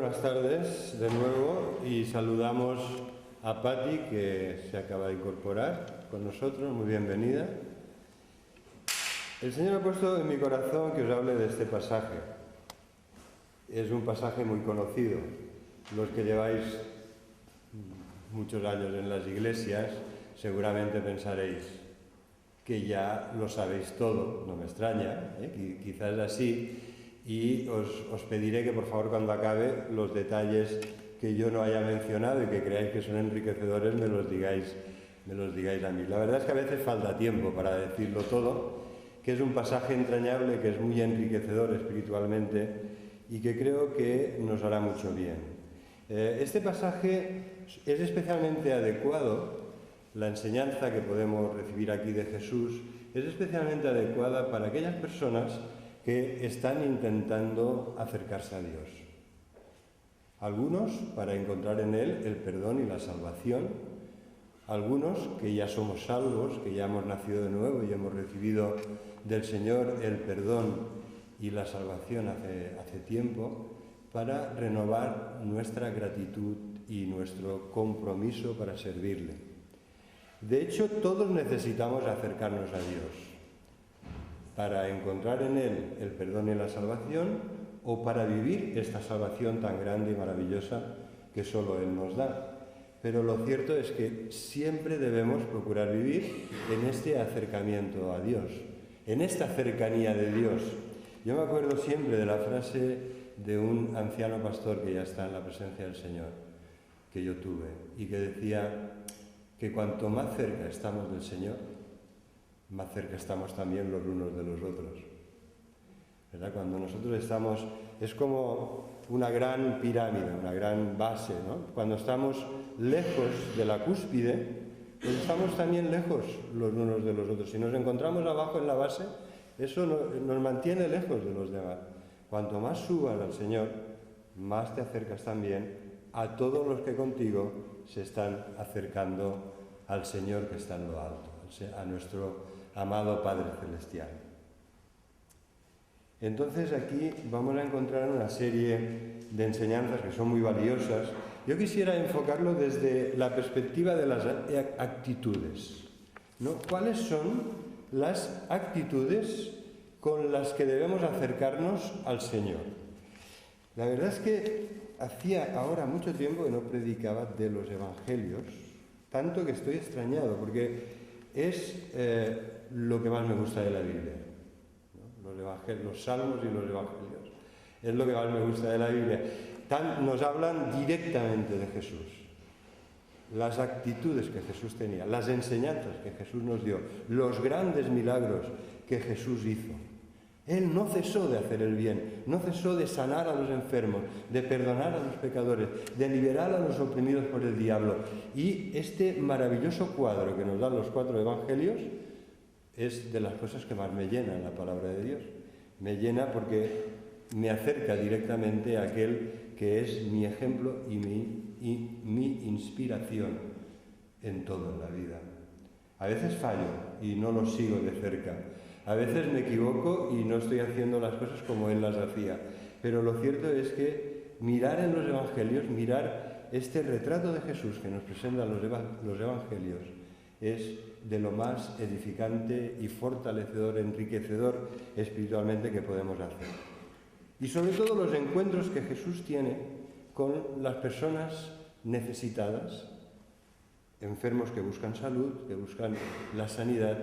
buenas tardes de nuevo y saludamos a Patti, que se acaba de incorporar con nosotros. Muy bienvenida. El Señor ha puesto en mi corazón que os hable de este pasaje. Es un pasaje muy conocido. Los que lleváis muchos años en las iglesias seguramente pensaréis que ya lo sabéis todo, no me extraña, quizás así, y os pediré que por favor cuando acabe los detalles que yo no haya mencionado y que creáis que son enriquecedores me los digáis a mí. La verdad es que a veces falta tiempo para decirlo todo, que es un pasaje entrañable, que es muy enriquecedor espiritualmente y que creo que nos hará mucho bien. Este pasaje es especialmente adecuado. La enseñanza que podemos recibir aquí de Jesús es especialmente adecuada para aquellas personas que están intentando acercarse a Dios. Algunos para encontrar en Él el perdón y la salvación. Algunos que ya somos salvos, que ya hemos nacido de nuevo y hemos recibido del Señor el perdón y la salvación hace tiempo, para renovar nuestra gratitud y nuestro compromiso para servirle. De hecho, todos necesitamos acercarnos a Dios para encontrar en Él el perdón y la salvación, o para vivir esta salvación tan grande y maravillosa que solo Él nos da. Pero lo cierto es que siempre debemos procurar vivir en este acercamiento a Dios, en esta cercanía de Dios. Yo me acuerdo siempre de la frase de un anciano pastor que ya está en la presencia del Señor, que yo tuve, y que decía que cuanto más cerca estamos del Señor, más cerca estamos también los unos de los otros. ¿Verdad? Cuando nosotros estamos, es como una gran pirámide, una gran base, ¿no? Cuando estamos lejos de la cúspide, pues estamos también lejos los unos de los otros. Si nos encontramos abajo en la base, eso nos mantiene lejos de los demás. Cuanto más subas al Señor, más te acercas también a todos los que contigo se están acercando al Señor que está en lo alto, a nuestro amado Padre Celestial. Entonces aquí vamos a encontrar una serie de enseñanzas que son muy valiosas. Yo quisiera enfocarlo desde la perspectiva de las actitudes, ¿no? ¿Cuáles son las actitudes con las que debemos acercarnos al Señor? La verdad es que hacía ahora mucho tiempo que no predicaba de los evangelios, tanto que estoy extrañado, porque es lo que más me gusta de la Biblia, ¿no? Los evangelios, los salmos y los evangelios, es lo que más me gusta de la Biblia. Nos hablan directamente de Jesús, las actitudes que Jesús tenía, las enseñanzas que Jesús nos dio, los grandes milagros que Jesús hizo. Él no cesó de hacer el bien, no cesó de sanar a los enfermos, de perdonar a los pecadores, de liberar a los oprimidos por el diablo. Y este maravilloso cuadro que nos dan los 4 evangelios es de las cosas que más me llenan la palabra de Dios. Me llena porque me acerca directamente a aquel que es mi ejemplo y mi inspiración en todo en la vida. A veces fallo y no lo sigo de cerca. A veces me equivoco y no estoy haciendo las cosas como Él las hacía. Pero lo cierto es que mirar en los evangelios, mirar este retrato de Jesús que nos presentan los evangelios, es de lo más edificante y fortalecedor, enriquecedor espiritualmente que podemos hacer. Y sobre todo los encuentros que Jesús tiene con las personas necesitadas, enfermos que buscan salud, que buscan la sanidad,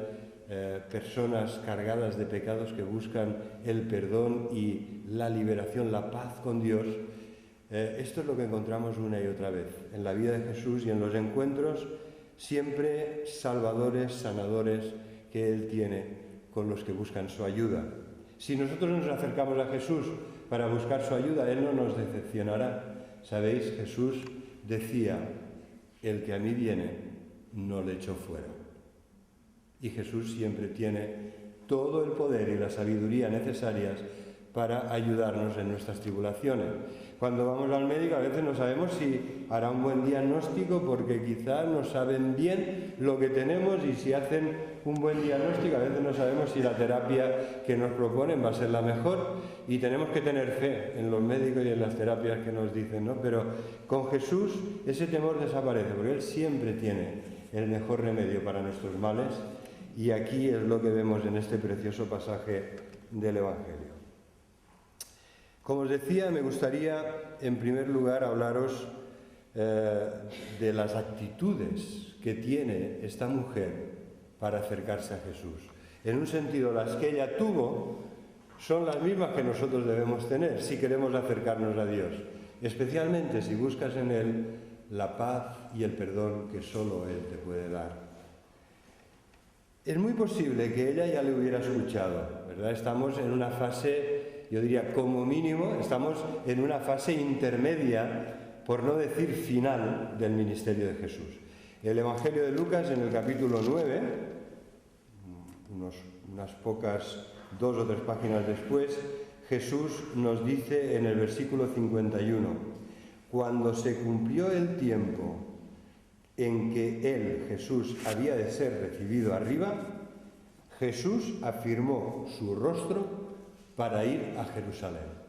personas cargadas de pecados que buscan el perdón y la liberación, la paz con Dios. Esto es lo que encontramos una y otra vez en la vida de Jesús y en los encuentros siempre salvadores, sanadores que Él tiene con los que buscan su ayuda. Si nosotros nos acercamos a Jesús para buscar su ayuda, Él no nos decepcionará. Sabéis, Jesús decía: el que a mí viene, no le echo fuera. Y Jesús siempre tiene todo el poder y la sabiduría necesarias para ayudarnos en nuestras tribulaciones. Cuando vamos al médico a veces no sabemos si hará un buen diagnóstico porque quizás no saben bien lo que tenemos y si hacen un buen diagnóstico, a veces no sabemos si la terapia que nos proponen va a ser la mejor y tenemos que tener fe en los médicos y en las terapias que nos dicen, ¿no? Pero con Jesús ese temor desaparece, porque Él siempre tiene el mejor remedio para nuestros males, y aquí es lo que vemos en este precioso pasaje del Evangelio. Como os decía, me gustaría en primer lugar hablaros de las actitudes que tiene esta mujer para acercarse a Jesús. En un sentido, las que ella tuvo son las mismas que nosotros debemos tener si queremos acercarnos a Dios, especialmente si buscas en Él la paz y el perdón que solo Él te puede dar. Es muy posible que ella ya le hubiera escuchado, ¿verdad? Estamos en una fase, yo diría como mínimo, estamos en una fase intermedia, por no decir final, del ministerio de Jesús. El Evangelio de Lucas, en el capítulo 9, unas pocas, 2 o 3 páginas después, Jesús nos dice en el versículo 51, cuando se cumplió el tiempo en que Él, Jesús, había de ser recibido arriba, Jesús afirmó su rostro para ir a Jerusalén.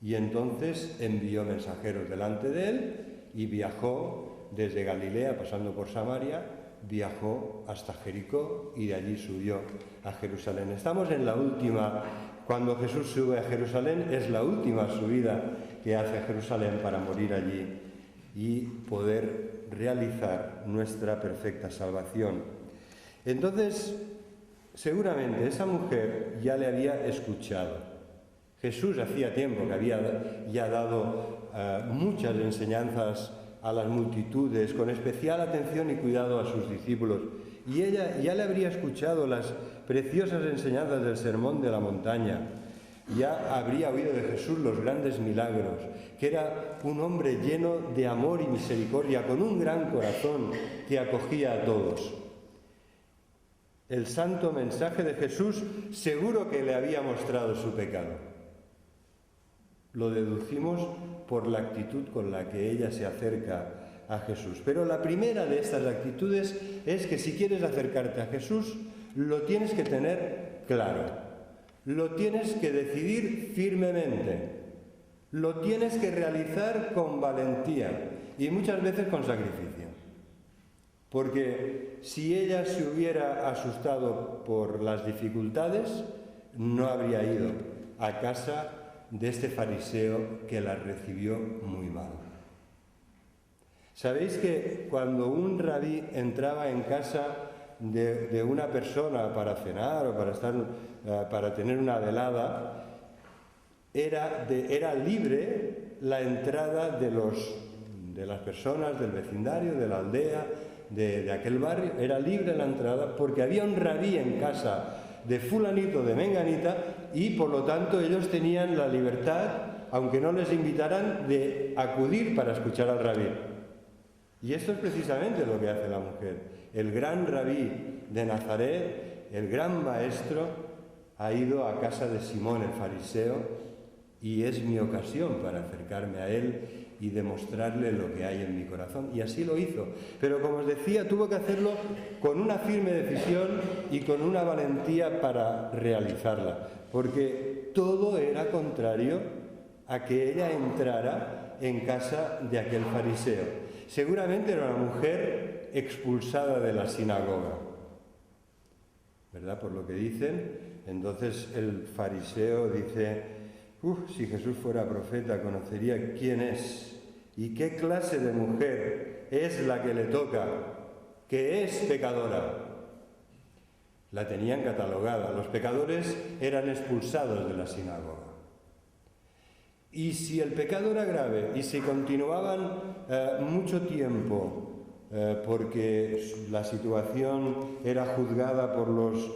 Y entonces envió mensajeros delante de Él y viajó desde Galilea, pasando por Samaria, viajó hasta Jericó y de allí subió a Jerusalén. Estamos en la última, cuando Jesús sube a Jerusalén, es la última subida que hace a Jerusalén para morir allí y poder realizar nuestra perfecta salvación. Entonces, seguramente esa mujer ya le había escuchado. Jesús hacía tiempo que había ya dado muchas enseñanzas a las multitudes, con especial atención y cuidado a sus discípulos. Y ella ya le habría escuchado las preciosas enseñanzas del Sermón de la Montaña. Ya habría oído de Jesús los grandes milagros, que era un hombre lleno de amor y misericordia, con un gran corazón que acogía a todos. El santo mensaje de Jesús seguro que le había mostrado su pecado. Lo deducimos por la actitud con la que ella se acerca a Jesús. Pero la primera de estas actitudes es que si quieres acercarte a Jesús, lo tienes que tener claro. Lo tienes que decidir firmemente. Lo tienes que realizar con valentía y muchas veces con sacrificio. Porque si ella se hubiera asustado por las dificultades, no habría ido a casa de este fariseo que la recibió muy mal. ¿Sabéis que cuando un rabí entraba en casa de una persona para cenar o para tener una velada, era libre la entrada de las personas del vecindario, de la aldea, de aquel barrio? Era libre la entrada porque había un rabí en casa de fulanito, de menganita, y por lo tanto ellos tenían la libertad, aunque no les invitaran, de acudir para escuchar al rabí. Y esto es precisamente lo que hace la mujer. El gran rabí de Nazaret, el gran maestro, ha ido a casa de Simón el fariseo, y es mi ocasión para acercarme a él y demostrarle lo que hay en mi corazón. Y así lo hizo. Pero como os decía, tuvo que hacerlo con una firme decisión y con una valentía para realizarla, porque todo era contrario a que ella entrara en casa de aquel fariseo. Seguramente era una mujer expulsada de la sinagoga, ¿verdad? Por lo que dicen. Entonces el fariseo dice: si Jesús fuera profeta, conocería quién es y qué clase de mujer es la que le toca, que es pecadora. La tenían catalogada. Los pecadores eran expulsados de la sinagoga. Y si el pecado era grave y si continuaban mucho tiempo, porque la situación era juzgada por los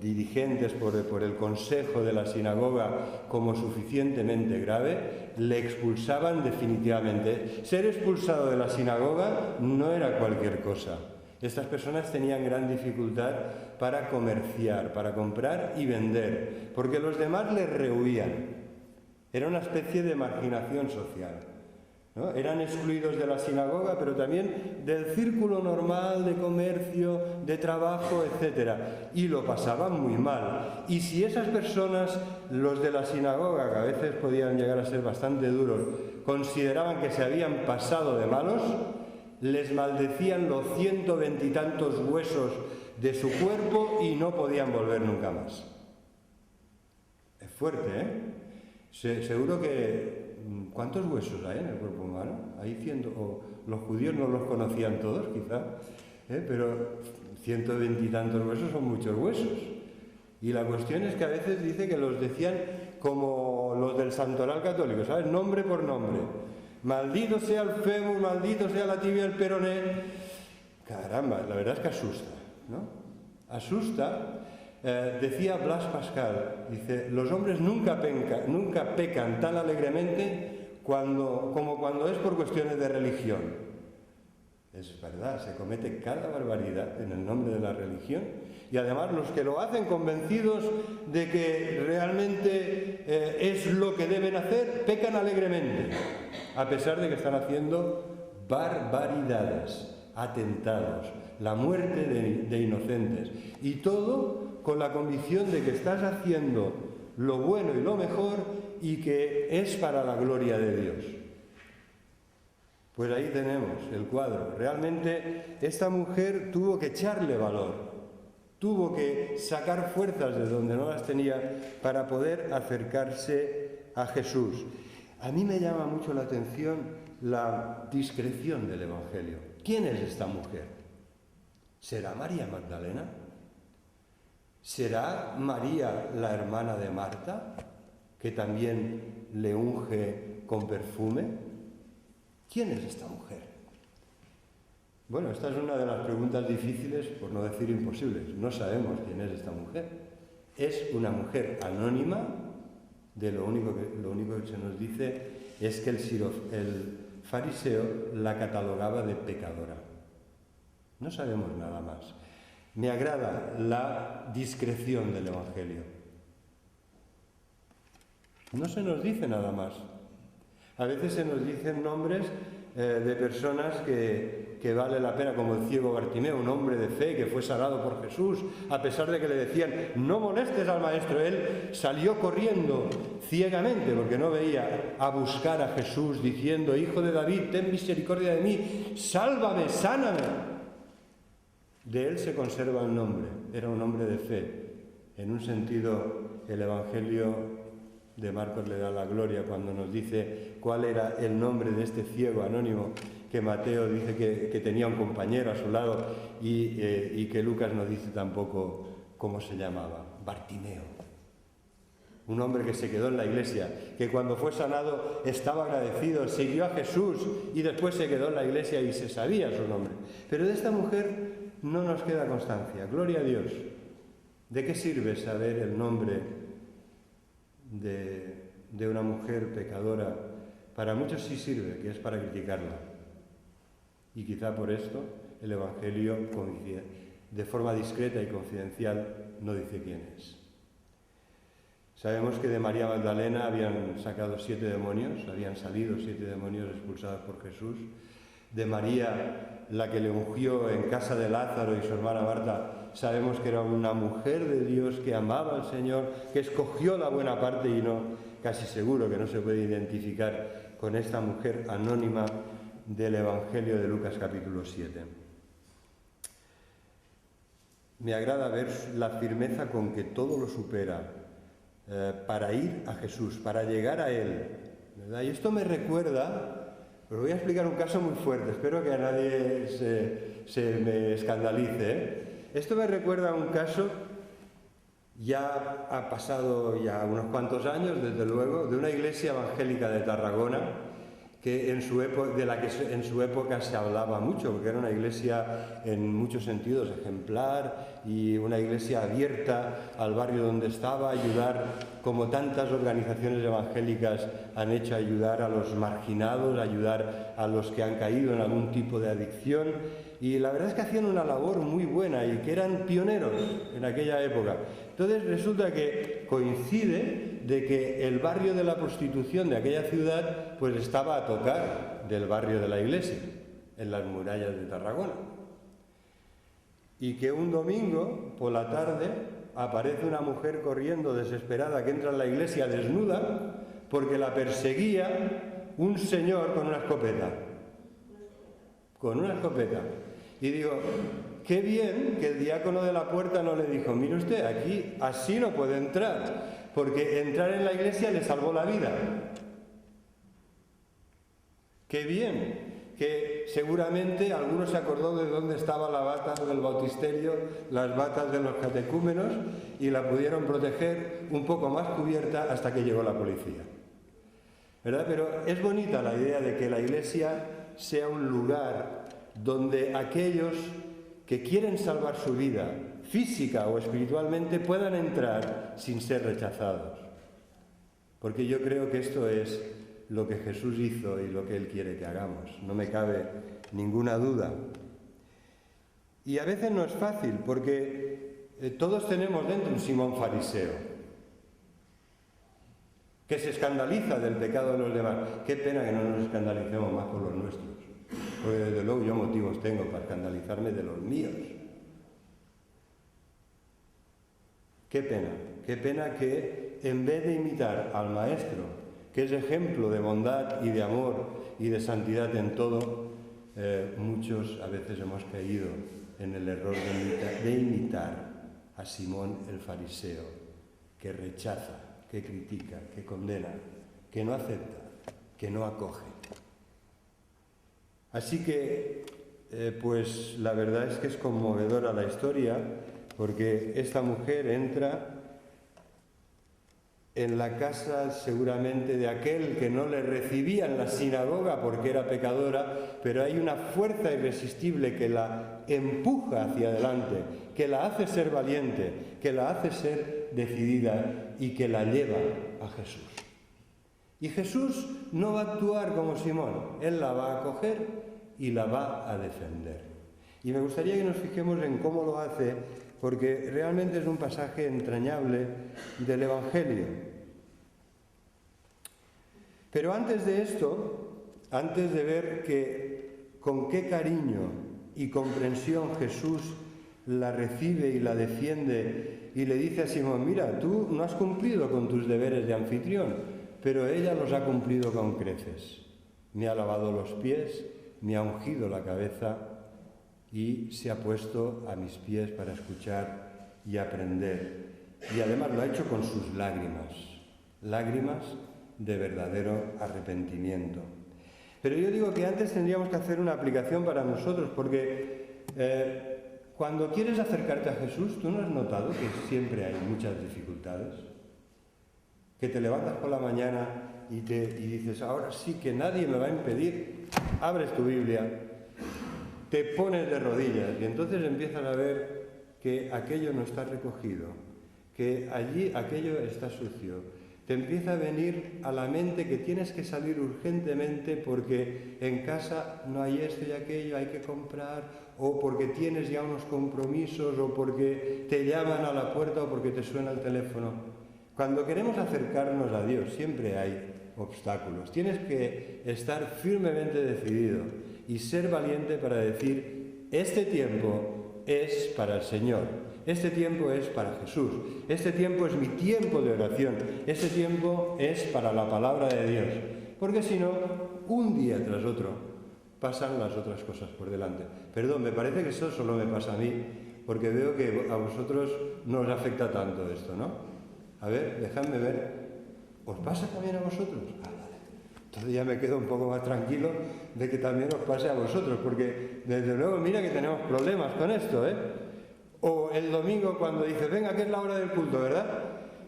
dirigentes, por el consejo de la sinagoga como suficientemente grave, le expulsaban definitivamente. Ser expulsado de la sinagoga no era cualquier cosa. Estas personas tenían gran dificultad para comerciar, para comprar y vender, porque los demás les rehuían. Era una especie de marginación social. ¿no? Eran excluidos de la sinagoga, pero también del círculo normal de comercio, de trabajo, etc. Y lo pasaban muy mal. Y si esas personas, los de la sinagoga, que a veces podían llegar a ser bastante duros, consideraban que se habían pasado de malos, les maldecían los 120 y tantos huesos de su cuerpo y no podían volver nunca más. Es fuerte, ¿eh? Seguro que... ¿Cuántos huesos hay en el cuerpo humano? Hay 100, o los judíos no los conocían todos, quizá, pero 120 y tantos huesos son muchos huesos. Y la cuestión es que a veces dice que los decían como los del santoral católico, ¿sabes? Nombre por nombre. Maldito sea el fémur, maldito sea la tibia, el peroné. Caramba, la verdad es que asusta, ¿no? Asusta. Decía Blas Pascal, dice, los hombres nunca pecan tan alegremente como cuando es por cuestiones de religión. Es verdad, se comete cada barbaridad en el nombre de la religión y además los que lo hacen convencidos de que realmente es lo que deben hacer, pecan alegremente, a pesar de que están haciendo barbaridades, atentados, la muerte de inocentes y todo con la convicción de que estás haciendo lo bueno y lo mejor y que es para la gloria de Dios. Pues ahí tenemos el cuadro. Realmente esta mujer tuvo que echarle valor, tuvo que sacar fuerzas de donde no las tenía para poder acercarse a Jesús. A mí me llama mucho la atención la discreción del Evangelio. ¿Quién es esta mujer? ¿Será María Magdalena? ¿Será María la hermana de Marta, que también le unge con perfume? ¿Quién es esta mujer? Bueno, esta es una de las preguntas difíciles, por no decir imposibles. No sabemos quién es esta mujer. Es una mujer anónima, lo único que se nos dice es que el fariseo la catalogaba de pecadora. No sabemos nada más. Me agrada la discreción del Evangelio. No se nos dice nada más. A veces se nos dicen nombres de personas que vale la pena, como el ciego Bartimeo, un hombre de fe que fue sanado por Jesús, a pesar de que le decían, no molestes al maestro. Él salió corriendo ciegamente, porque no veía, a buscar a Jesús, diciendo, Hijo de David, ten misericordia de mí, sálvame, sáname. De él se conserva el nombre, era un hombre de fe. En un sentido, el Evangelio de Marcos le da la gloria cuando nos dice cuál era el nombre de este ciego anónimo, que Mateo dice que tenía un compañero a su lado y que Lucas no dice tampoco cómo se llamaba, Bartimeo. Un hombre que se quedó en la iglesia, que cuando fue sanado estaba agradecido, siguió a Jesús y después se quedó en la iglesia y se sabía su nombre. Pero de esta mujer no nos queda constancia. Gloria a Dios. ¿De qué sirve saber el nombre de una mujer pecadora? Para muchos sí sirve, que es para criticarla. Y quizá por esto el Evangelio, de forma discreta y confidencial, no dice quién es. Sabemos que de María Magdalena habían sacado 7 demonios, habían salido 7 demonios expulsados por Jesús. De María, la que le ungió en casa de Lázaro y su hermana Marta, sabemos que era una mujer de Dios que amaba al Señor, que escogió la buena parte y no, casi seguro que no se puede identificar con esta mujer anónima del Evangelio de Lucas capítulo 7. Me agrada ver la firmeza con que todo lo supera para ir a Jesús, para llegar a Él, ¿verdad? Y esto me recuerda... Os voy a explicar un caso muy fuerte, espero que a nadie se me escandalice. Esto me recuerda a un caso, ya ha pasado ya unos cuantos años, desde luego, de una iglesia evangélica de Tarragona, de la que en su época se hablaba mucho, porque era una iglesia en muchos sentidos ejemplar y una iglesia abierta al barrio donde estaba, ayudar, como tantas organizaciones evangélicas han hecho, ayudar a los marginados, ayudar a los que han caído en algún tipo de adicción. Y la verdad es que hacían una labor muy buena y que eran pioneros en aquella época. Entonces resulta que porque coincide de que el barrio de la prostitución de aquella ciudad pues estaba a tocar del barrio de la iglesia, en las murallas de Tarragona. Y que un domingo por la tarde aparece una mujer corriendo desesperada que entra en la iglesia desnuda porque la perseguía un señor con una escopeta. Con una escopeta. Y digo, qué bien que el diácono de la puerta no le dijo, mire usted, aquí así no puede entrar, porque entrar en la iglesia le salvó la vida. Qué bien, que seguramente alguno se acordó de dónde estaba la bata del bautisterio, las batas de los catecúmenos, y la pudieron proteger un poco más cubierta hasta que llegó la policía. ¿Verdad? Pero es bonita la idea de que la iglesia sea un lugar donde aquellos que quieren salvar su vida, física o espiritualmente, puedan entrar sin ser rechazados. Porque yo creo que esto es lo que Jesús hizo y lo que Él quiere que hagamos. No me cabe ninguna duda. Y a veces no es fácil, porque todos tenemos dentro un Simón fariseo, que se escandaliza del pecado de los demás. Qué pena que no nos escandalicemos más por los nuestros. Porque desde luego yo motivos tengo para escandalizarme de los míos. Qué pena que en vez de imitar al Maestro, que es ejemplo de bondad y de amor y de santidad en todo, muchos a veces hemos caído en el error de imitar a Simón el fariseo, que rechaza, que critica, que condena, que no acepta, que no acoge. Así que, pues la verdad es que es conmovedora la historia, porque esta mujer entra en la casa seguramente de aquel que no le recibía en la sinagoga porque era pecadora, pero hay una fuerza irresistible que la empuja hacia adelante, que la hace ser valiente, que la hace ser decidida y que la lleva a Jesús. Y Jesús no va a actuar como Simón, Él la va a acoger y la va a defender. Y me gustaría que nos fijemos en cómo lo hace, porque realmente es un pasaje entrañable del Evangelio. Pero antes de esto, antes de ver con qué cariño y comprensión Jesús la recibe y la defiende y le dice a Simón, mira, tú no has cumplido con tus deberes de anfitrión, pero ella los ha cumplido con creces. Me ha lavado los pies, me ha ungido la cabeza y se ha puesto a mis pies para escuchar y aprender. Y además lo ha hecho con sus lágrimas, lágrimas de verdadero arrepentimiento. Pero yo digo que antes tendríamos que hacer una aplicación para nosotros, porque cuando quieres acercarte a Jesús, ¿tú no has notado que siempre hay muchas dificultades? Que te levantas por la mañana y dices, ahora sí que nadie me va a impedir. Abres tu Biblia, te pones de rodillas y entonces empiezas a ver que aquello no está recogido, que allí aquello está sucio. Te empieza a venir a la mente que tienes que salir urgentemente porque en casa no hay esto y aquello, hay que comprar, o porque tienes ya unos compromisos, o porque te llaman a la puerta, o porque te suena el teléfono. Cuando queremos acercarnos a Dios siempre hay obstáculos. Tienes que estar firmemente decidido y ser valiente para decir, este tiempo es para el Señor. Este tiempo es para Jesús, este tiempo es mi tiempo de oración, este tiempo es para la palabra de Dios, porque si no, un día tras otro pasan las otras cosas por delante. Perdón, me parece que eso solo me pasa a mí, porque veo que a vosotros no os afecta tanto esto, ¿no? A ver, dejadme ver, ¿os pasa también a vosotros? Ah, vale. Entonces ya me quedo un poco más tranquilo de que también os pase a vosotros, porque desde luego mira que tenemos problemas con esto, ¿eh? O el domingo cuando dices, venga, que es la hora del culto, ¿verdad?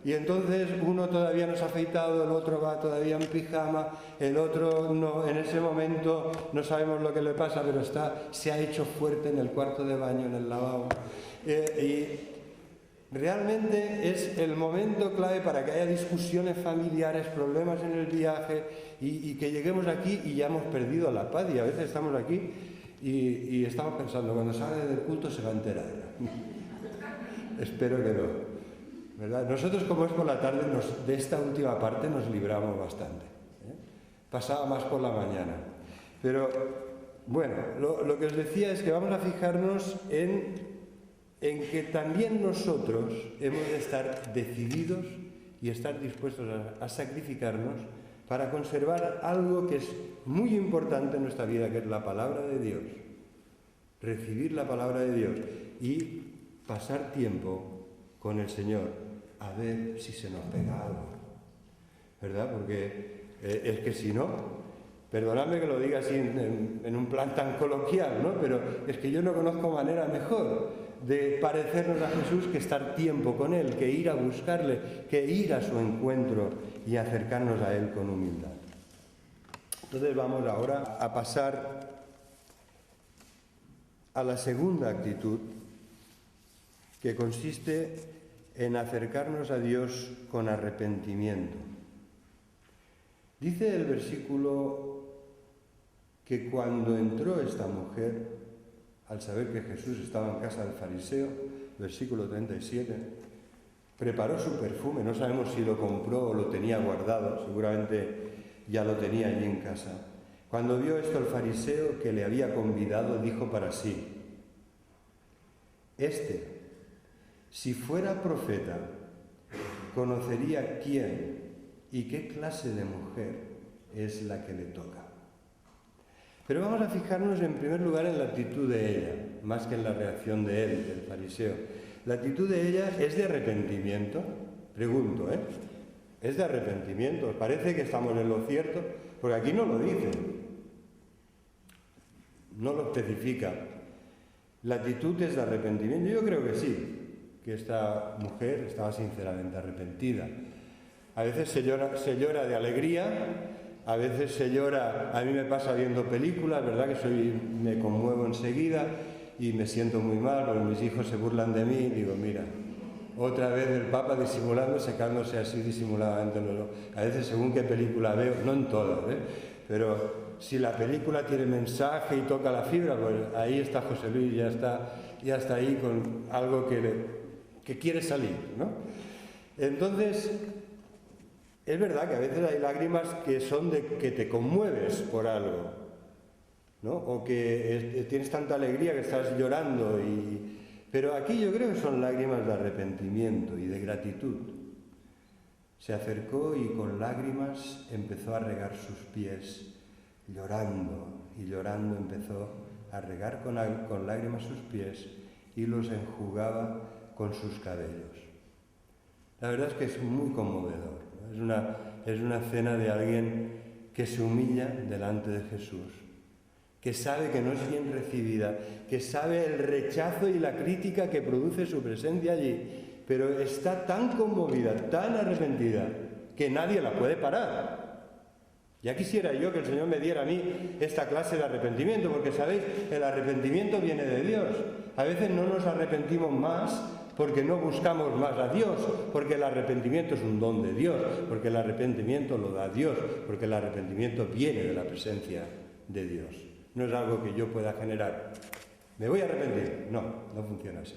Y entonces uno todavía no se ha afeitado, el otro va todavía en pijama, el otro no, en ese momento no sabemos lo que le pasa, pero se ha hecho fuerte en el cuarto de baño, en el lavabo. Y realmente es el momento clave para que haya discusiones familiares, problemas en el viaje y que lleguemos aquí y ya hemos perdido la paz. Y a veces estamos aquí y estamos pensando, cuando salga del culto se va a enterar. Espero que no. ¿verdad? Nosotros, como es por la tarde, de esta última parte nos libramos bastante. Pasaba más por la mañana. Pero, bueno, lo que os decía es que vamos a fijarnos en que también nosotros hemos de estar decididos y estar dispuestos a sacrificarnos para conservar algo que es muy importante en nuestra vida, que es la palabra de Dios. Recibir la palabra de Dios y pasar tiempo con el Señor a ver si se nos pega algo, ¿verdad? Porque es que si no, perdonadme que lo diga así en un plan tan coloquial, ¿no? Pero es que yo no conozco manera mejor de parecernos a Jesús que estar tiempo con Él, que ir a buscarle, que ir a su encuentro y acercarnos a Él con humildad. Entonces vamos ahora a pasar a la segunda actitud, que consiste en acercarnos a Dios con arrepentimiento. Dice el versículo que cuando entró esta mujer, al saber que Jesús estaba en casa del fariseo, versículo 37, preparó su perfume, no sabemos si lo compró o lo tenía guardado, seguramente ya lo tenía allí en casa. Cuando vio esto el fariseo que le había convidado, dijo para sí: si fuera profeta, conocería quién y qué clase de mujer es la que le toca. Pero vamos a fijarnos en primer lugar en la actitud de ella, más que en la reacción de él, del fariseo. La actitud de ella es de arrepentimiento. Pregunto, ¿es de arrepentimiento? ¿Os parece que estamos en lo cierto? Porque aquí no lo dice, no lo especifica. La actitud es de arrepentimiento. Yo creo que sí, que esta mujer estaba sinceramente arrepentida. A veces se llora de alegría, a veces se llora, a mí me pasa viendo películas, ¿verdad? Me conmuevo enseguida y me siento muy mal, porque mis hijos se burlan de mí y digo, mira, otra vez el Papa disimulando, secándose así disimuladamente. A veces según qué película veo, no en todas, pero si la película tiene mensaje y toca la fibra, pues ahí está José Luis, ya está ahí con algo que quiere salir, ¿no? Entonces, es verdad que a veces hay lágrimas que son de que te conmueves por algo, ¿no? O que tienes tanta alegría que estás llorando. Pero aquí yo creo que son lágrimas de arrepentimiento y de gratitud. Se acercó y con lágrimas empezó a regar sus pies, llorando, y llorando empezó a regar con lágrimas sus pies y los enjugaba con sus cabellos. La verdad es que es muy conmovedor, ¿no? Es una escena de alguien que se humilla delante de Jesús, que sabe que no es bien recibida, que sabe el rechazo y la crítica que produce su presencia allí, pero está tan conmovida, tan arrepentida, que nadie la puede parar. Ya quisiera yo que el Señor me diera a mí esta clase de arrepentimiento, porque sabéis, el arrepentimiento viene de Dios. A veces no nos arrepentimos más porque no buscamos más a Dios, porque el arrepentimiento es un don de Dios, porque el arrepentimiento lo da Dios, porque el arrepentimiento viene de la presencia de Dios. No es algo que yo pueda generar. ¿Me voy a arrepentir? No funciona así.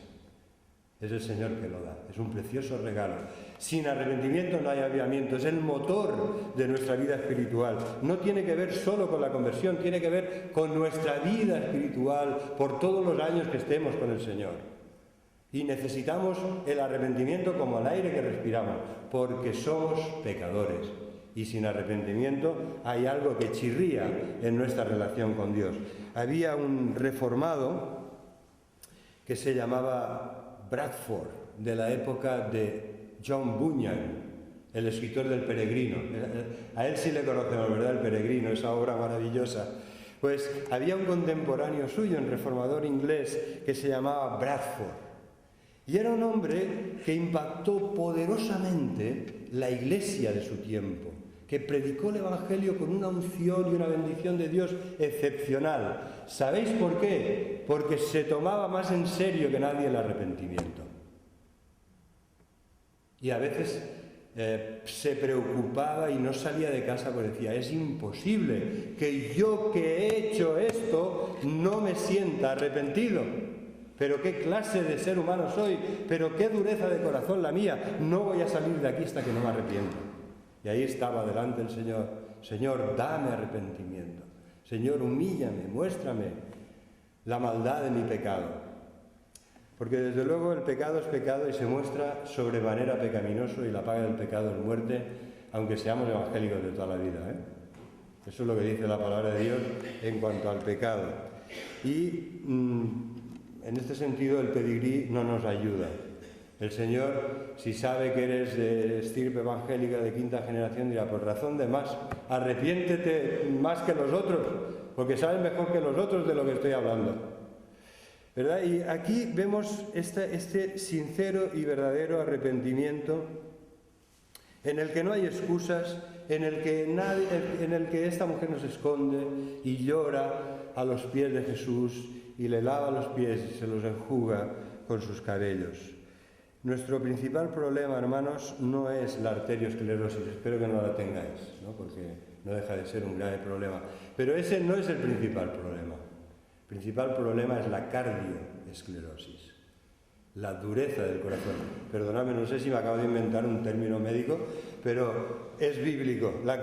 Es el Señor que lo da, es un precioso regalo. Sin arrepentimiento no hay avivamiento, es el motor de nuestra vida espiritual. No tiene que ver solo con la conversión, tiene que ver con nuestra vida espiritual por todos los años que estemos con el Señor. Y necesitamos el arrepentimiento como el aire que respiramos, porque somos pecadores. Y sin arrepentimiento hay algo que chirría en nuestra relación con Dios. Había un reformado que se llamaba Bradford, de la época de John Bunyan, el escritor del Peregrino. A él sí le conocemos, ¿verdad? El Peregrino, esa obra maravillosa. Pues había un contemporáneo suyo, un reformador inglés, que se llamaba Bradford. Y era un hombre que impactó poderosamente la iglesia de su tiempo, que predicó el Evangelio con una unción y una bendición de Dios excepcional. ¿Sabéis por qué? Porque se tomaba más en serio que nadie el arrepentimiento. Y a veces se preocupaba y no salía de casa porque decía, es imposible que yo que he hecho esto no me sienta arrepentido. pero qué clase de ser humano soy, pero qué dureza de corazón la mía, no voy a salir de aquí hasta que no me arrepienta. Y ahí estaba delante el Señor: Señor, dame arrepentimiento, Señor, humíllame, muéstrame la maldad de mi pecado. Porque desde luego el pecado es pecado y se muestra sobremanera pecaminoso, y la paga del pecado es muerte, aunque seamos evangélicos de toda la vida, ¿eh? Eso es lo que dice la palabra de Dios en cuanto al pecado. Y en este sentido el pedigrí no nos ayuda. El Señor, si sabe que eres de estirpe evangélica de quinta generación, dirá: por razón de más, arrepiéntete más que los otros, porque sabes mejor que los otros de lo que estoy hablando. ¿Verdad? Y aquí vemos este sincero y verdadero arrepentimiento, en el que no hay excusas, en el que esta mujer nos esconde y llora a los pies de Jesús y le lava los pies y se los enjuga con sus cabellos. Nuestro principal problema, hermanos, no es la arteriosclerosis, espero que no la tengáis, ¿no? Porque no deja de ser un grave problema, pero ese no es el principal problema. El principal problema es la cardioesclerosis, la dureza del corazón. Perdonadme, no sé si me acabo de inventar un término médico, pero es bíblico. La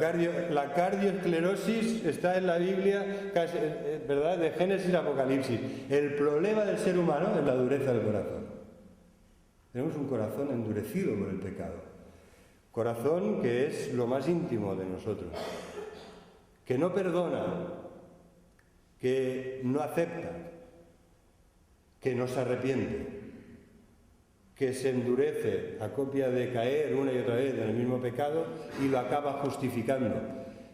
cardioesclerosis está en la Biblia, casi, ¿verdad? De Génesis a Apocalipsis. El problema del ser humano es la dureza del corazón. Tenemos un corazón endurecido por el pecado. Corazón que es lo más íntimo de nosotros, que no perdona, que no acepta, que no se arrepiente, que se endurece a copia de caer una y otra vez en el mismo pecado y lo acaba justificando.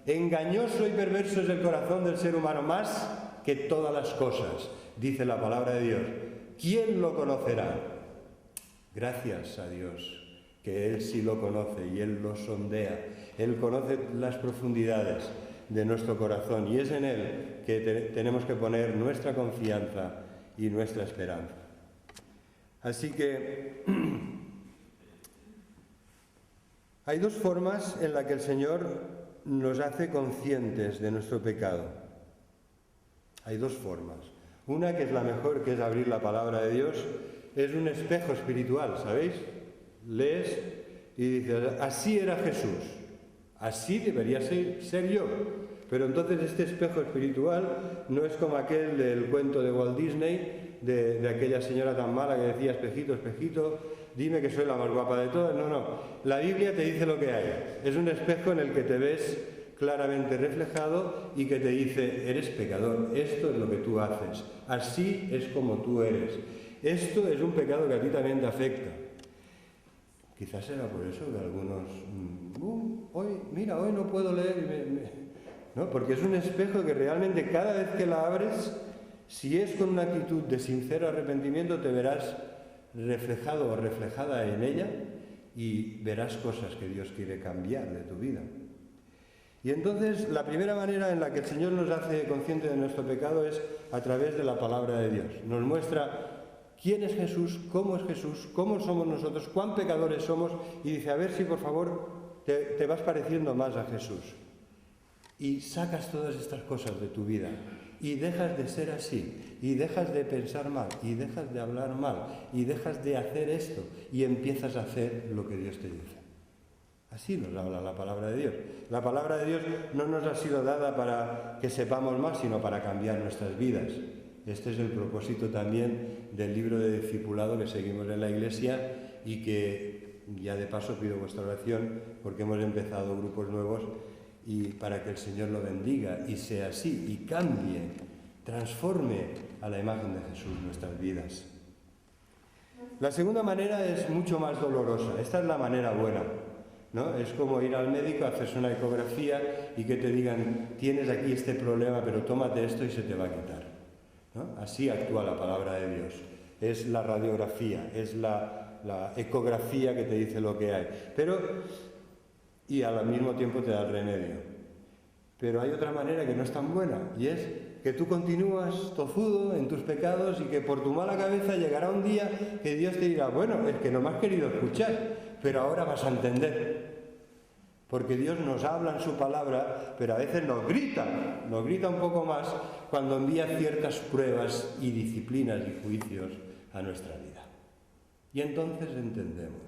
Engañoso y perverso es el corazón del ser humano, más que todas las cosas, dice la palabra de Dios. ¿Quién lo conocerá? Gracias a Dios, que Él sí lo conoce y Él lo sondea. Él conoce las profundidades de nuestro corazón y es en Él que tenemos que poner nuestra confianza y nuestra esperanza. Así que hay dos formas en las que el Señor nos hace conscientes de nuestro pecado. Hay dos formas. Una, que es la mejor, que es abrir la palabra de Dios, es un espejo espiritual, ¿sabéis? Lees y dices: así era Jesús, así debería ser yo. Pero entonces este espejo espiritual no es como aquel del cuento de Walt Disney, de aquella señora tan mala que decía: espejito, espejito, dime que soy la más guapa de todas. No, la Biblia te dice lo que hay. Es un espejo en el que te ves claramente reflejado y que te dice: eres pecador, esto es lo que tú haces, así es como tú eres. Esto es un pecado que a ti también te afecta. Quizás era por eso que algunos, hoy no puedo leer, ¿no? Porque es un espejo que realmente cada vez que la abres, si es con una actitud de sincero arrepentimiento, te verás reflejado o reflejada en ella y verás cosas que Dios quiere cambiar de tu vida. Y entonces la primera manera en la que el Señor nos hace conscientes de nuestro pecado es a través de la palabra de Dios. Nos muestra quién es Jesús, cómo somos nosotros, cuán pecadores somos, y dice: a ver si por favor te vas pareciendo más a Jesús. Y sacas todas estas cosas de tu vida y dejas de ser así, y dejas de pensar mal, y dejas de hablar mal, y dejas de hacer esto, y empiezas a hacer lo que Dios te dice. Así nos habla la palabra de Dios. La palabra de Dios no nos ha sido dada para que sepamos más, sino para cambiar nuestras vidas. Este es el propósito también del libro de discipulado que seguimos en la Iglesia, y que ya de paso pido vuestra oración porque hemos empezado grupos nuevos, y para que el Señor lo bendiga y sea así y cambie, transforme a la imagen de Jesús nuestras vidas. La segunda manera es mucho más dolorosa. Esta es la manera buena, ¿no? Es como ir al médico, hacerse una ecografía y que te digan: tienes aquí este problema, pero tómate esto y se te va a quitar, ¿no? Así actúa la palabra de Dios. Es la radiografía, es la ecografía que te dice lo que hay. Y al mismo tiempo te da el remedio. Pero hay otra manera que no es tan buena, y es que tú continúas tozudo en tus pecados y que por tu mala cabeza llegará un día que Dios te dirá: bueno, es que no me has querido escuchar, pero ahora vas a entender. Porque Dios nos habla en su palabra, pero a veces nos grita un poco más cuando envía ciertas pruebas y disciplinas y juicios a nuestra vida. Y entonces entendemos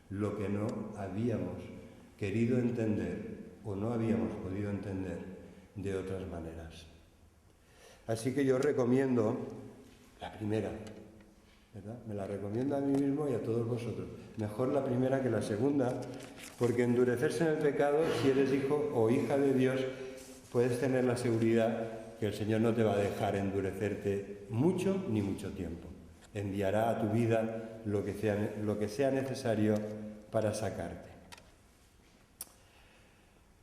lo que no habíamos querido entender o no habíamos podido entender de otras maneras. Así que yo recomiendo la primera, ¿verdad? Me la recomiendo a mí mismo y a todos vosotros. Mejor la primera que la segunda, porque endurecerse en el pecado, si eres hijo o hija de Dios, puedes tener la seguridad que el Señor no te va a dejar endurecerte mucho ni mucho tiempo. Enviará a tu vida lo que sea necesario para sacarte.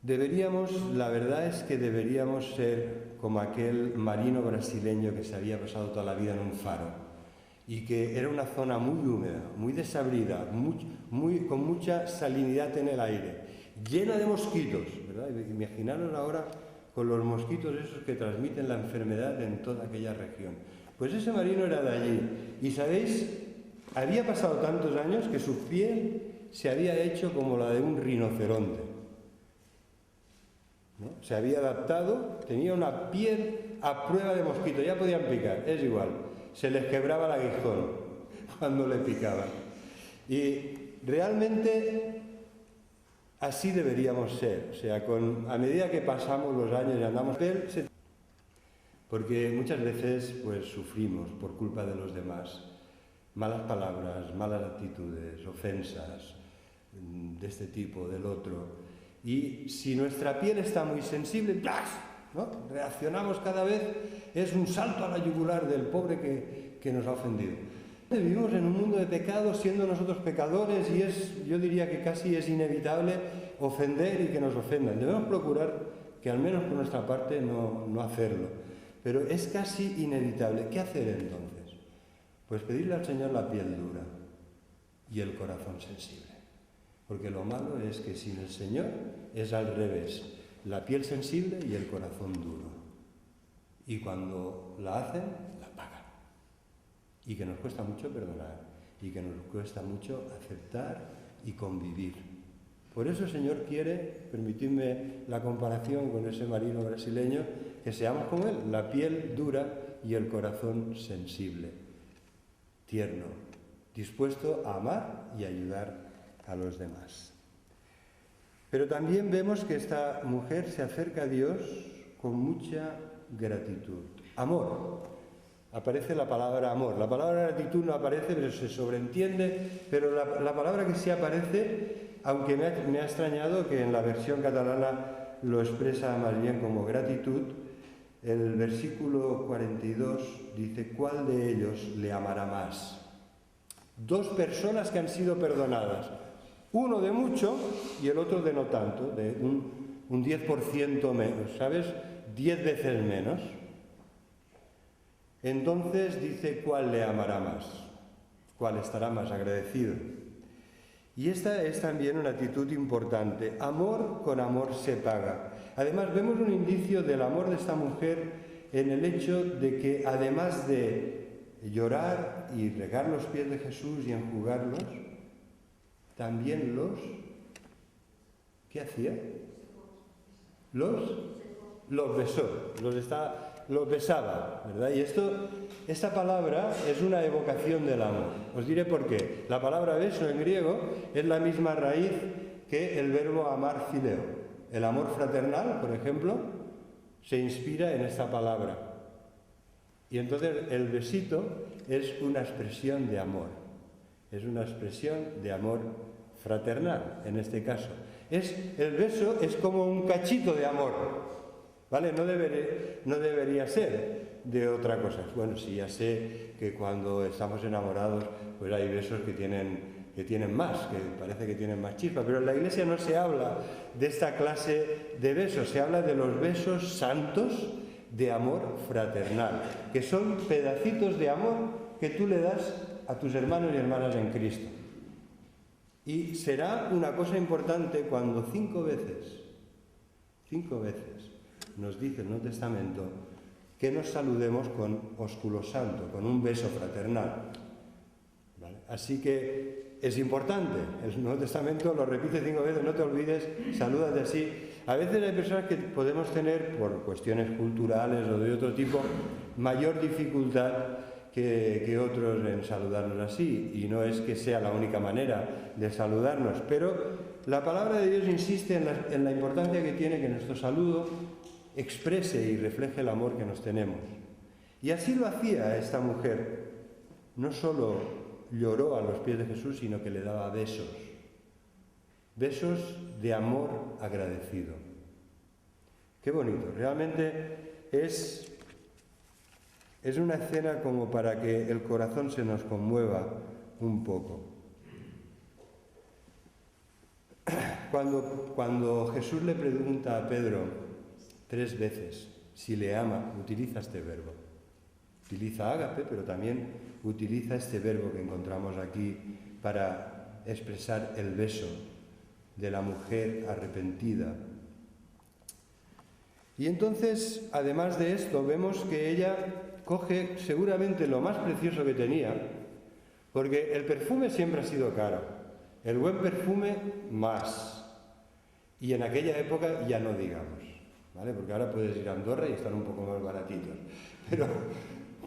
La verdad es que deberíamos ser como aquel marino brasileño que se había pasado toda la vida en un faro y que era una zona muy húmeda, muy desabrida, con mucha salinidad en el aire, llena de mosquitos, ¿verdad? Imaginaros ahora con los mosquitos esos que transmiten la enfermedad en toda aquella región. Pues ese marino era de allí y, ¿sabéis? Había pasado tantos años que su piel se había hecho como la de un rinoceronte, ¿no? Se había adaptado, tenía una piel a prueba de mosquito, ya podían picar, es igual, se les quebraba el aguijón cuando le picaban. Y realmente así deberíamos ser, o sea, a medida que pasamos los años y andamos, porque muchas veces pues sufrimos por culpa de los demás, malas palabras, malas actitudes, ofensas de este tipo, del otro. Y si nuestra piel está muy sensible, ¡plas!, ¿no? Reaccionamos cada vez, es un salto a la yugular del pobre que nos ha ofendido. Vivimos en un mundo de pecado, siendo nosotros pecadores, y yo diría que casi es inevitable ofender y que nos ofendan. Debemos procurar que al menos por nuestra parte no hacerlo, pero es casi inevitable. ¿Qué hacer entonces? Pues pedirle al Señor la piel dura y el corazón sensible. Porque lo malo es que sin el Señor es al revés, la piel sensible y el corazón duro. Y cuando la hacen, la pagan. Y que nos cuesta mucho perdonar, y que nos cuesta mucho aceptar y convivir. Por eso el Señor quiere, permitidme la comparación con ese marino brasileño, que seamos como Él, la piel dura y el corazón sensible, tierno, dispuesto a amar y ayudar a los demás. Pero también vemos que esta mujer se acerca a Dios con mucha gratitud. Amor. Aparece la palabra amor. La palabra gratitud no aparece, pero se sobreentiende. Pero la palabra que sí aparece, aunque me ha extrañado que en la versión catalana lo expresa más bien como gratitud, el versículo 42 dice: ¿cuál de ellos le amará más? Dos personas que han sido perdonadas. Uno de mucho y el otro de no tanto, de un 10% menos, ¿sabes? 10 veces menos. Entonces dice: ¿cuál le amará más? ¿Cuál estará más agradecido? Y esta es también una actitud importante. Amor con amor se paga. Además, vemos un indicio del amor de esta mujer en el hecho de que, además de llorar y regar los pies de Jesús y enjugarlos, también ¿qué hacía? Los besó, los besaba, ¿verdad? Y esta palabra es una evocación del amor. Os diré por qué. La palabra beso en griego es la misma raíz que el verbo amar, fileo. El amor fraternal, por ejemplo, se inspira en esta palabra. Y entonces el besito es una expresión de amor. Es una expresión de amor fraternal, en este caso. El beso es como un cachito de amor, ¿vale? No debería ser de otra cosa. Bueno, sí, ya sé que cuando estamos enamorados, pues hay besos que tienen más, que parece que tienen más chispa, pero en la Iglesia no se habla de esta clase de besos, se habla de los besos santos de amor fraternal, que son pedacitos de amor que tú le das a tus hermanos y hermanas en Cristo. Y será una cosa importante cuando 5 veces nos dice el Nuevo Testamento que nos saludemos con ósculo santo, con un beso fraternal. ¿Vale? Así que es importante. El Nuevo Testamento lo repite 5 veces, no te olvides, salúdate así. A veces hay personas que podemos tener, por cuestiones culturales o de otro tipo, mayor dificultad que otros en saludarnos así, y no es que sea la única manera de saludarnos, pero la palabra de Dios insiste en la importancia que tiene que nuestro saludo exprese y refleje el amor que nos tenemos. Y así lo hacía esta mujer. No solo lloró a los pies de Jesús, sino que le daba besos. Besos de amor agradecido. Qué bonito. Realmente es una escena como para que el corazón se nos conmueva un poco. Cuando Jesús le pregunta a Pedro 3 veces si le ama, utiliza este verbo. Utiliza ágape, pero también utiliza este verbo que encontramos aquí para expresar el beso de la mujer arrepentida. Y entonces, además de esto, vemos que ella coge seguramente lo más precioso que tenía, porque el perfume siempre ha sido caro, el buen perfume más, y en aquella época ya no digamos, ¿vale? Porque ahora puedes ir a Andorra y están un poco más baratitos,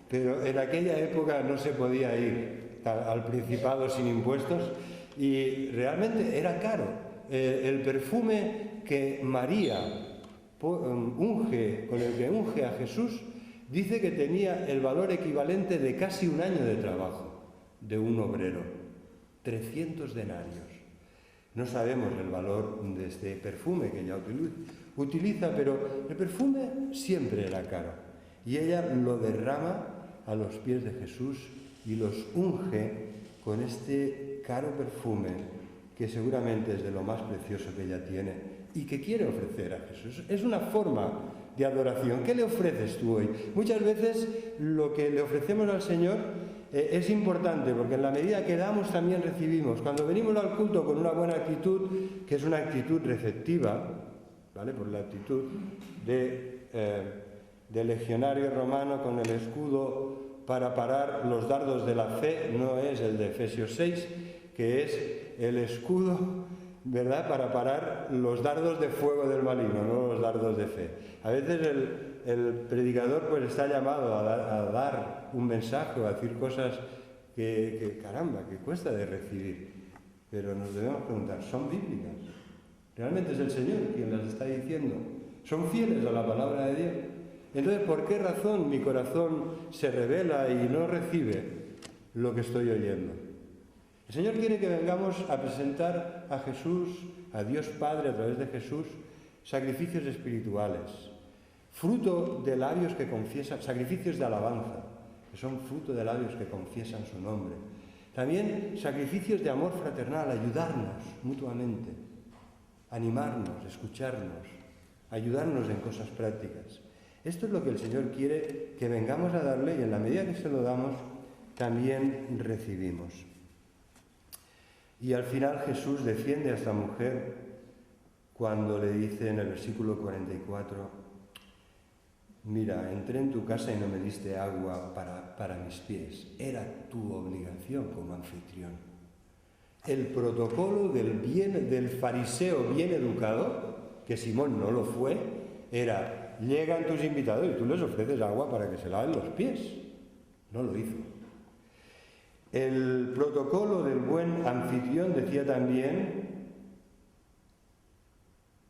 pero en aquella época no se podía ir al Principado sin impuestos y realmente era caro. El perfume que María con el que unge a Jesús, dice que tenía el valor equivalente de casi un año de trabajo de un obrero, 300 denarios. No sabemos el valor de este perfume que ella utiliza, pero el perfume siempre era caro. Y ella lo derrama a los pies de Jesús y los unge con este caro perfume que seguramente es de lo más precioso que ella tiene y que quiere ofrecer a Jesús. Es una forma de adoración. ¿Qué le ofreces tú hoy? Muchas veces lo que le ofrecemos al Señor es importante, porque en la medida que damos también recibimos. Cuando venimos al culto con una buena actitud, que es una actitud receptiva, ¿vale? Por la actitud de legionario romano con el escudo para parar los dardos de la fe, no es el de Efesios 6, que es el escudo, ¿verdad?, para parar los dardos de fuego del maligno, no los dardos de fe. A veces el predicador pues está llamado a dar un mensaje o a decir cosas que caramba, que cuesta de recibir. Pero nos debemos preguntar, ¿son bíblicas? ¿Realmente es el Señor quien las está diciendo? ¿Son fieles a la palabra de Dios? Entonces, ¿por qué razón mi corazón se revela y no recibe lo que estoy oyendo? El Señor quiere que vengamos a presentar a Jesús, a Dios Padre a través de Jesús, sacrificios espirituales, fruto de labios que confiesan, sacrificios de alabanza, que son fruto de labios que confiesan su nombre. También sacrificios de amor fraternal, ayudarnos mutuamente, animarnos, escucharnos, ayudarnos en cosas prácticas. Esto es lo que el Señor quiere que vengamos a darle y en la medida que se lo damos, también recibimos. Y al final Jesús defiende a esta mujer cuando le dice en el versículo 44, mira, entré en tu casa y no me diste agua para mis pies. Era tu obligación como anfitrión. El protocolo del fariseo bien educado, que Simón no lo fue, era, llegan tus invitados y tú les ofreces agua para que se laven los pies. No lo hizo. El protocolo del buen anfitrión decía también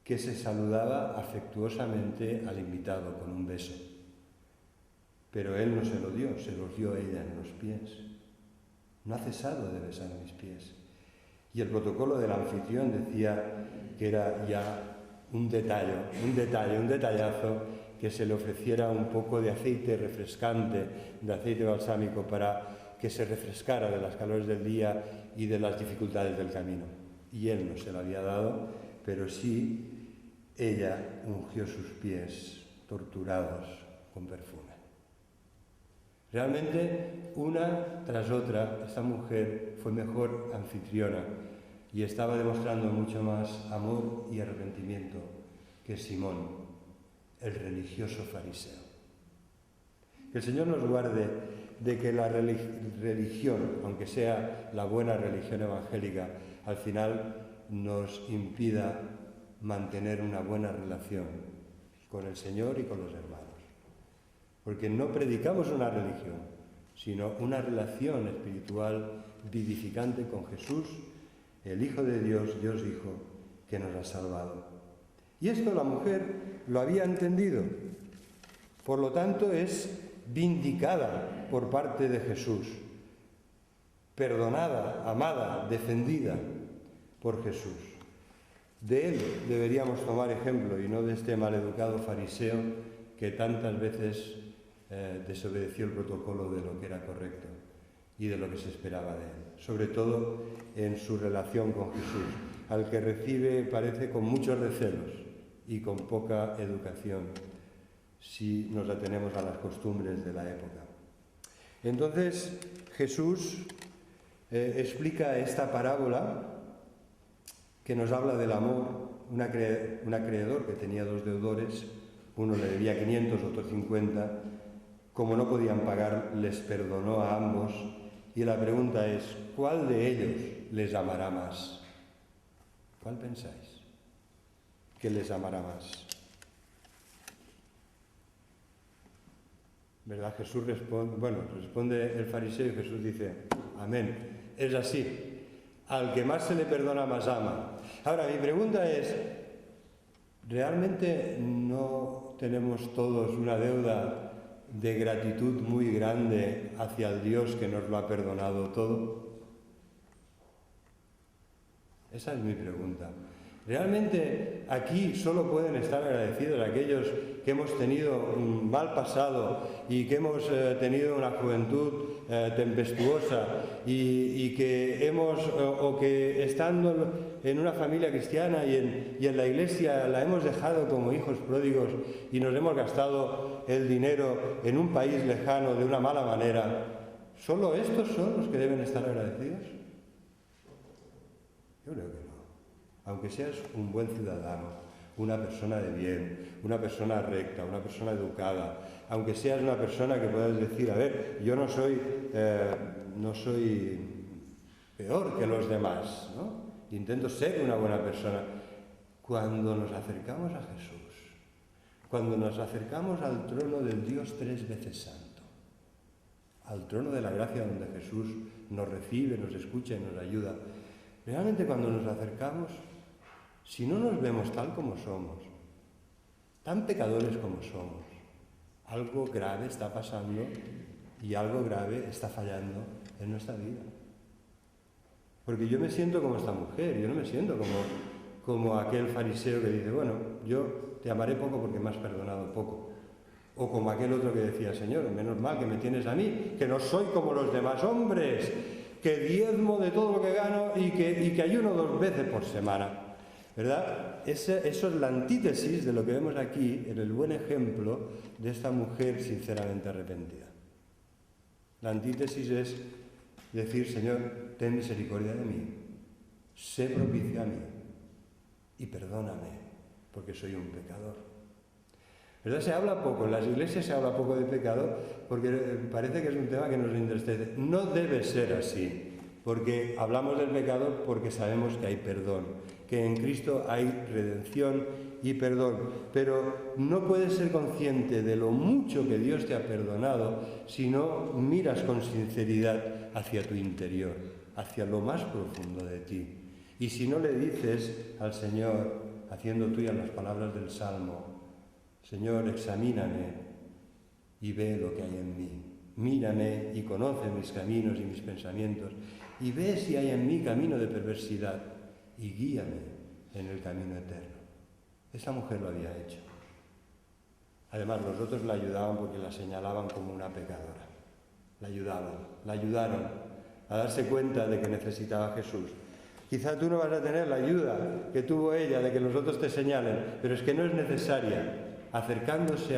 que se saludaba afectuosamente al invitado con un beso. Pero él no se lo dio, se los dio ella en los pies. No ha cesado de besar mis pies. Y el protocolo del anfitrión decía que era ya un detallazo, que se le ofreciera un poco de aceite refrescante, de aceite balsámico para que se refrescara de las calores del día y de las dificultades del camino. Y él no se lo había dado, pero sí ella ungió sus pies torturados con perfume. Realmente, una tras otra, esta mujer fue mejor anfitriona y estaba demostrando mucho más amor y arrepentimiento que Simón, el religioso fariseo. Que el Señor nos guarde de que la religión, aunque sea la buena religión evangélica, al final nos impida mantener una buena relación con el Señor y con los hermanos. Porque no predicamos una religión, sino una relación espiritual vivificante con Jesús, el Hijo de Dios, Dios Hijo, que nos ha salvado. Y esto la mujer lo había entendido. Por lo tanto, es vindicada por parte de Jesús, perdonada, amada, defendida por Jesús. De él deberíamos tomar ejemplo y no de este maleducado fariseo que tantas veces desobedeció el protocolo de lo que era correcto y de lo que se esperaba de él, sobre todo en su relación con Jesús, al que recibe, parece, con muchos recelos y con poca educación, si nos atenemos a las costumbres de la época. Entonces Jesús explica esta parábola que nos habla del amor. Un acreedor que tenía 2 deudores, uno le debía 500, otro 50, como no podían pagar, les perdonó a ambos, y la pregunta es, ¿cuál de ellos les amará más? ¿Cuál pensáis que les amará más? ¿Verdad? Jesús responde el fariseo y Jesús dice, amén, es así. Al que más se le perdona, más ama. Ahora, mi pregunta es, ¿realmente no tenemos todos una deuda de gratitud muy grande hacia el Dios que nos lo ha perdonado todo? Esa es mi pregunta. Realmente aquí solo pueden estar agradecidos aquellos que hemos tenido un mal pasado y que hemos tenido una juventud tempestuosa y que que estando en una familia cristiana y en la iglesia la hemos dejado como hijos pródigos y nos hemos gastado el dinero en un país lejano de una mala manera. ¿Solo estos son los que deben estar agradecidos? Yo creo que no. Aunque seas un buen ciudadano, una persona de bien, una persona recta, una persona educada, aunque seas una persona que puedas decir, a ver, yo no soy peor que los demás, ¿no? Intento ser una buena persona. Cuando nos acercamos a Jesús, cuando nos acercamos al trono del Dios 3 veces santo, al trono de la gracia donde Jesús nos recibe, nos escucha y nos ayuda, realmente cuando nos acercamos, si no nos vemos tal como somos, tan pecadores como somos, algo grave está pasando y algo grave está fallando en nuestra vida. Porque yo me siento como esta mujer, yo no me siento como aquel fariseo que dice, bueno, yo te amaré poco porque me has perdonado poco. O como aquel otro que decía, Señor, menos mal que me tienes a mí, que no soy como los demás hombres, que diezmo de todo lo que gano y que ayuno 2 veces por semana. ¿Verdad? Eso es la antítesis de lo que vemos aquí en el buen ejemplo de esta mujer sinceramente arrepentida. La antítesis es decir, Señor, ten misericordia de mí, sé propicio a mí y perdóname, porque soy un pecador. ¿Verdad? Se habla poco, en las iglesias se habla poco de pecado porque parece que es un tema que nos entristece. No debe ser así, porque hablamos del pecado porque sabemos que hay perdón, que en Cristo hay redención y perdón, pero no puedes ser consciente de lo mucho que Dios te ha perdonado si no miras con sinceridad hacia tu interior, hacia lo más profundo de ti. Y si no le dices al Señor, haciendo tuyas las palabras del Salmo, Señor, examíname y ve lo que hay en mí. Mírame y conoce mis caminos y mis pensamientos y ve si hay en mí camino de perversidad y guíame en el camino eterno. Esa mujer lo había hecho. Además, los otros la ayudaban porque la señalaban como una pecadora. La ayudaron a darse cuenta de que necesitaba a Jesús. Quizá tú no vas a tener la ayuda que tuvo ella de que los otros te señalen, pero es que no es necesaria. Acercándote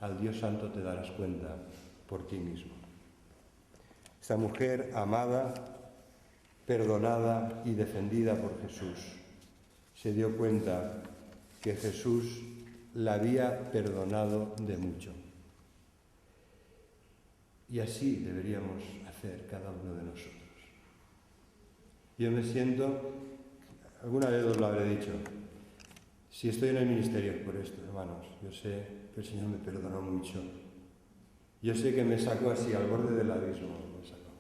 al Dios Santo te darás cuenta por ti mismo. Esta mujer amada, perdonada y defendida por Jesús, se dio cuenta que Jesús la había perdonado de mucho. Y así deberíamos hacer cada uno de nosotros. Yo me siento, alguna vez os lo habré dicho, si estoy en el ministerio es por esto, hermanos. Yo sé que el Señor me perdonó mucho Yo sé que me sacó así, al borde del abismo, me sacó.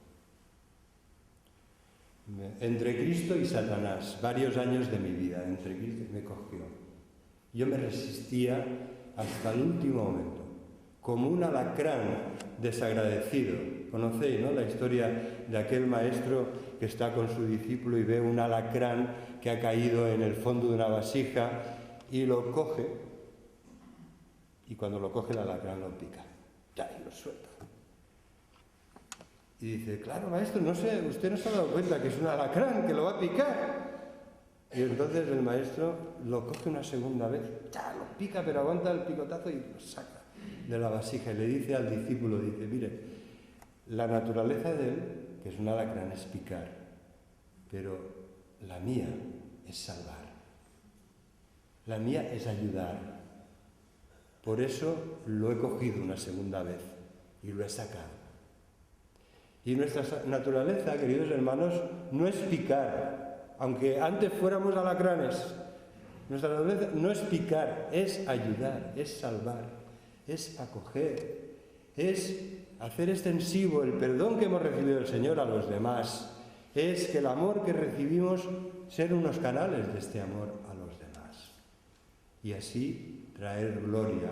Entre Cristo y Satanás, varios años de mi vida, entre Cristo me cogió. Yo me resistía hasta el último momento, como un alacrán desagradecido. Conocéis, ¿no?, la historia de aquel maestro que está con su discípulo y ve un alacrán que ha caído en el fondo de una vasija y lo coge, y cuando lo coge el alacrán lo pica, ya, y lo suelta. Y dice, claro, maestro, no sé, usted no se ha dado cuenta que es un alacrán, que lo va a picar. Y entonces el maestro lo coge una segunda vez, ya, lo pica, pero aguanta el picotazo y lo saca de la vasija. Y le dice al discípulo, dice, mire, la naturaleza de él, que es un alacrán, es picar, pero la mía es salvar. La mía es ayudar. Por eso lo he cogido una segunda vez y lo he sacado. Y nuestra naturaleza, queridos hermanos, no es picar, aunque antes fuéramos alacranes. Nuestra naturaleza no es picar, es ayudar, es salvar, es acoger, es hacer extensivo el perdón que hemos recibido del Señor a los demás. Es que el amor que recibimos, ser unos canales de este amor a los demás. Y así traer gloria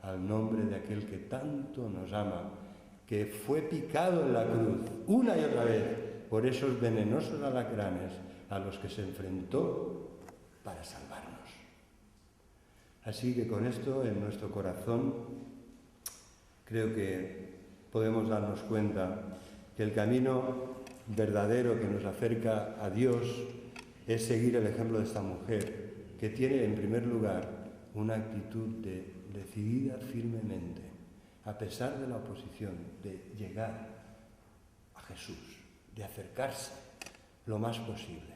al nombre de aquel que tanto nos ama, que fue picado en la cruz una y otra vez por esos venenosos alacranes a los que se enfrentó para salvarnos. Así que con esto en nuestro corazón creo que podemos darnos cuenta que el camino verdadero que nos acerca a Dios es seguir el ejemplo de esta mujer, que tiene en primer lugar una actitud decidida firmemente, a pesar de la oposición, de llegar a Jesús, de acercarse lo más posible.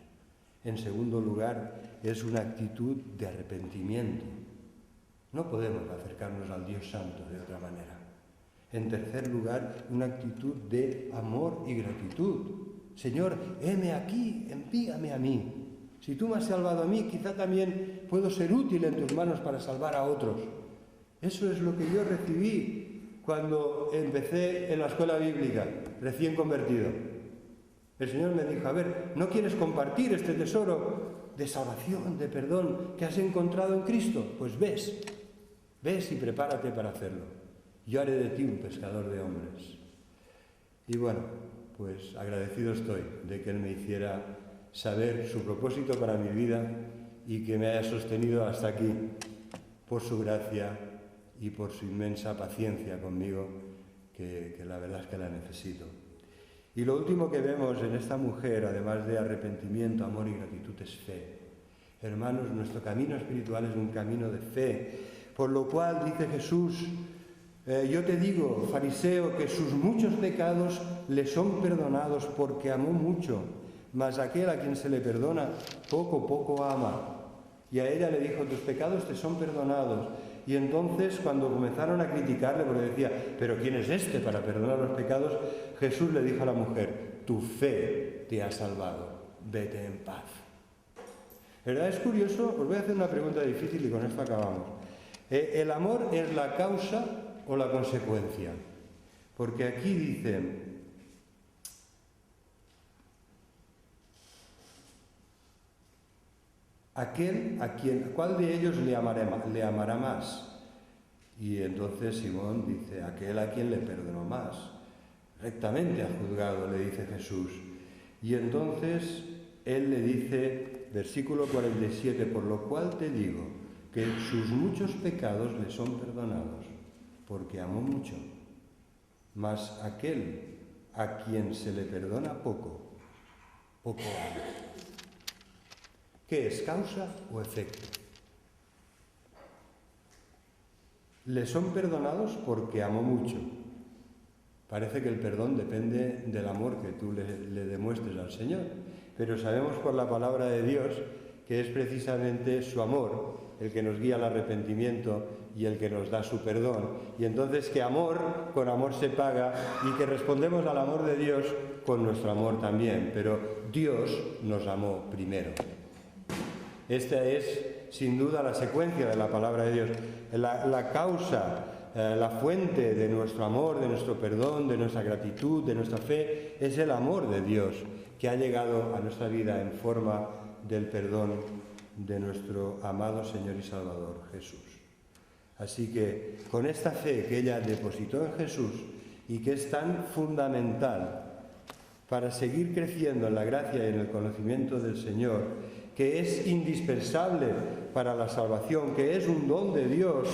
En segundo lugar, es una actitud de arrepentimiento. No podemos acercarnos al Dios Santo de otra manera. En tercer lugar, una actitud de amor y gratitud. Señor, heme aquí, envíame a mí. Si tú me has salvado a mí, quizá también puedo ser útil en tus manos para salvar a otros. Eso es lo que yo recibí cuando empecé en la escuela bíblica, recién convertido. El Señor me dijo, a ver, ¿no quieres compartir este tesoro de salvación, de perdón que has encontrado en Cristo? Pues ves y prepárate para hacerlo. Yo haré de ti un pescador de hombres. Y bueno, pues agradecido estoy de que Él me hiciera saber su propósito para mi vida y que me haya sostenido hasta aquí por su gracia y por su inmensa paciencia conmigo, que la verdad es que la necesito. Y lo último que vemos en esta mujer, además de arrepentimiento, amor y gratitud, es fe. Hermanos, nuestro camino espiritual es un camino de fe, por lo cual dice Jesús, yo te digo, fariseo, que sus muchos pecados le son perdonados porque amó mucho, mas aquel a quien se le perdona, poco ama. Y a ella le dijo, tus pecados te son perdonados. Y entonces, cuando comenzaron a criticarle, porque decía, ¿pero quién es este para perdonar los pecados? Jesús le dijo a la mujer, tu fe te ha salvado, vete en paz. ¿Verdad? Es curioso, os voy a hacer una pregunta difícil y con esto acabamos. ¿El amor es la causa o la consecuencia? Porque aquí dice, ¿cuál de ellos le amará más? Y entonces Simón dice, aquel a quien le perdonó más. Rectamente ha juzgado, le dice Jesús. Y entonces él le dice, versículo 47, por lo cual te digo que sus muchos pecados le son perdonados, porque amó mucho. Mas aquel a quien se le perdona poco ama. ¿Qué es, causa o efecto? Le son perdonados porque amó mucho. Parece que el perdón depende del amor que tú le demuestres al Señor, pero sabemos por la palabra de Dios que es precisamente su amor el que nos guía al arrepentimiento y el que nos da su perdón. Y entonces que con amor se paga y que respondemos al amor de Dios con nuestro amor también, pero Dios nos amó primero. Esta es, sin duda, la secuencia de la palabra de Dios. La causa la fuente de nuestro amor, de nuestro perdón, de nuestra gratitud, de nuestra fe, es el amor de Dios que ha llegado a nuestra vida en forma del perdón de nuestro amado Señor y Salvador Jesús. Así que con esta fe que ella depositó en Jesús y que es tan fundamental para seguir creciendo en la gracia y en el conocimiento del Señor, que es indispensable para la salvación, que es un don de Dios,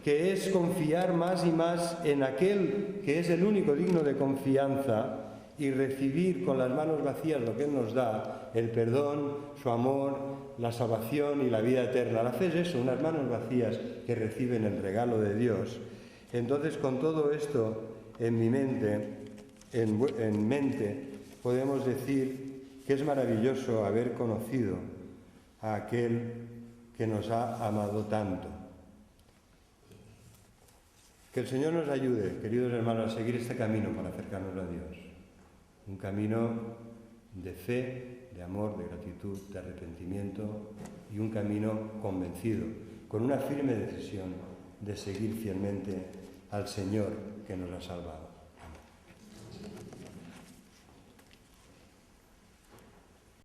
que es confiar más y más en aquel que es el único digno de confianza y recibir con las manos vacías lo que Él nos da, el perdón, su amor, la salvación y la vida eterna. La fe es eso, unas manos vacías que reciben el regalo de Dios. Entonces, con todo esto en mi mente, podemos decir que es maravilloso haber conocido a aquel que nos ha amado tanto. Que el Señor nos ayude, queridos hermanos, a seguir este camino para acercarnos a Dios. Un camino de fe, de amor, de gratitud, de arrepentimiento y un camino convencido, con una firme decisión de seguir fielmente al Señor que nos ha salvado.